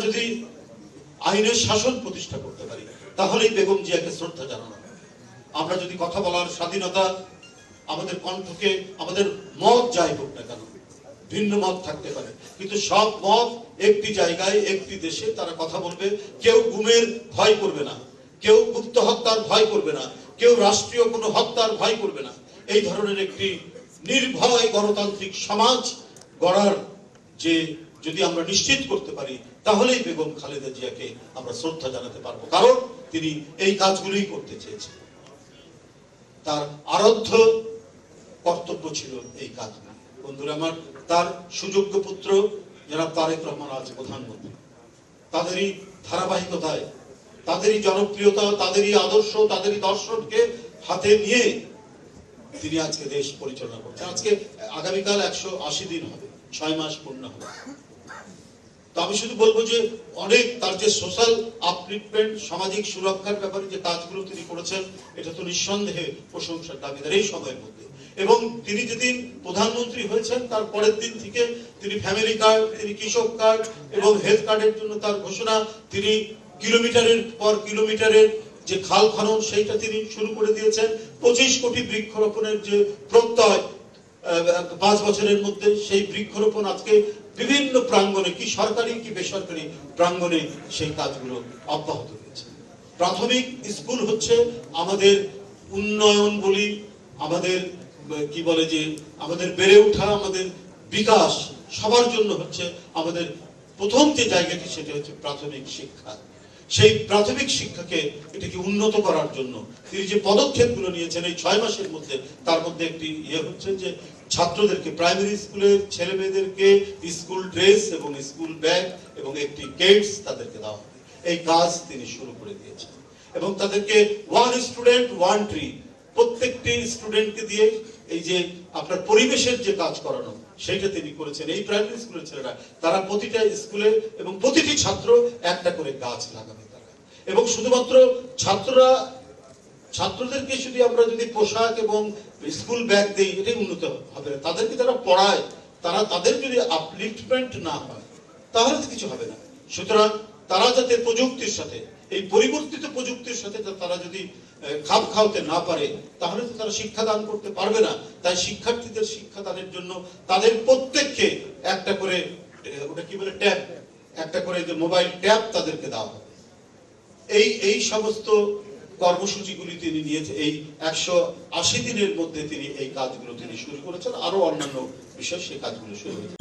যদি আইনের শাসন প্রতিষ্ঠা করতে পারি তাহলেই বেগম জিয়াকে শ্রদ্ধা জানানো। আমরা যদি কথা বলার স্বাধীনতা, আমাদের কণ্ঠকে, আমাদের মত যাই হোক না কেন, ভিন্ন মত থাকতে পারে, কিন্তু সব মত একটি জায়গায় একটি দেশে তারা কথা বলবে। কেউ গুমের ভয় করবে না, কেউ গুপ্ত হত্যার ভয় করবে না, কেউ রাষ্ট্রীয় কোনো হত্যার ভয় করবে না। এই ধরনের একটি নির্ভয় গণতান্ত্রিক সমাজ গড়ার যে যদি আমরা নিশ্চিত করতে পারি তাহলেই বেগম খালেদা জিয়াকে আমরা শ্রদ্ধা জানাতে পারবো, কারণ তিনি এই কাজগুলোই করতে চেয়েছেন। তার আরাধ্য কর্তব্য ছিল এই কাজগুলো। বন্ধুরা আমার, তার সুযোগ্য পুত্র জনাব তারেক রহমান আজ প্রধানমন্ত্রী। তাদেরই ধারাবাহিকতায়, তাদেরই জনপ্রিয়তা, তাদেরই আদর্শ, তাদেরই দর্শনকে হাতে নিয়ে তিনি আজকে দেশ পরিচালনা করছেন। আজকে আগামীকাল 180 দিন হবে, 6 মাস পূর্ণ হবে। তো আমি শুধু বলবো যে অনেক তার যে সোশ্যাল আপলিফমেন্ট, সামাজিক সুরক্ষার ব্যাপারে যে কাজগুলো তিনি করেছেন, এটা তো নিঃসন্দেহে প্রশংসার দাবিদার এই সময়ের মধ্যে। এবং তিনি যেদিন প্রধানমন্ত্রী হয়েছেন তার পরের দিন থেকে তিনি ফ্যামিলি কার্ড, তিনি কৃষক কার্ড এবং হেলথ কার্ডের জন্য তার ঘোষণা, তিনি কিলোমিটারের পর কিলোমিটারের যে খাল খনন সেইটা তিনি শুরু করে দিয়েছেন। 25 কোটি বৃক্ষরোপণের যে প্রত্যয় 5 বছরের মধ্যে, সেই বৃক্ষরোপণ আজকে বিভিন্ন প্রাঙ্গণে, কি সরকারি কি বেসরকারি প্রাঙ্গণে সেই কাজগুলো অব্যাহত রয়েছে। প্রাথমিক স্কুল হচ্ছে আমাদের উন্নয়ন বলি, আমাদের কি বলে যে আমাদের বেড়ে ওঠা, আমাদের বিকাশ সবার জন্য হচ্ছে আমাদের প্রথম যে জায়গাটি, সেটা হচ্ছে প্রাথমিক শিক্ষা। সেই প্রাথমিক শিক্ষাকে এটাকে উন্নত করার জন্য তিনি যে পদক্ষেপগুলো নিয়েছেন এই 6 মাসের মধ্যে, তার মধ্যে একটি হচ্ছে যে ছাত্রদেরকে, প্রাইমারি স্কুলের ছেলে মেয়েদেরকে স্কুল ড্রেস এবং স্কুল ব্যাগ এবং একটি কেটস তাদেরকে দেওয়া হবে। এই কাজ তিনি শুরু করে দিয়েছেন এবং তাদেরকে 1 স্টুডেন্ট 1 ট্রি, প্রত্যেকটি স্টুডেন্টকে দিয়ে এই যে আপনার পরিবেশের যে কাজ করানো, সেইটা তিনি করেছেন। এই প্রাইমারি স্কুলের ছেলেরা, তারা প্রতিটা স্কুলে এবং প্রতিটি ছাত্র একটা করে গাছ লাগাবে তারা। এবং শুধুমাত্র ছাত্রদেরকে যদি আমরা যদি পোশাক এবং স্কুল ব্যাগ দেই, এটাই উন্নত হবে না। তাদেরকে তারা পড়ায়, তাদের যদি আপলিফটমেন্ট না হয় তাহলে তো কিছু হবে না। সুতরাং তারা যাতে প্রযুক্তির সাথে, এই পরিবর্তিত প্রযুক্তির সাথে তারা যদি খাপ খাওয়াতে না পারে, তাহলে তো তারা শিক্ষাদান করতে পারবে না। তাই শিক্ষার্থীদের শিক্ষাদানের জন্য তাদের প্রত্যেককে একটা করে, ওটা কি বলে, ট্যাব, একটা করে যে মোবাইল ট্যাব তাদেরকে দেওয়া হবে। এই সমস্ত কর্মসূচিগুলি তিনি নিয়েছে। এই 180 দিনের মধ্যে তিনি এই কাজগুলো তিনি শুরু করেছেন। আরো অন্যান্য বিষয় সেই কাজগুলো শুরু হয়েছে।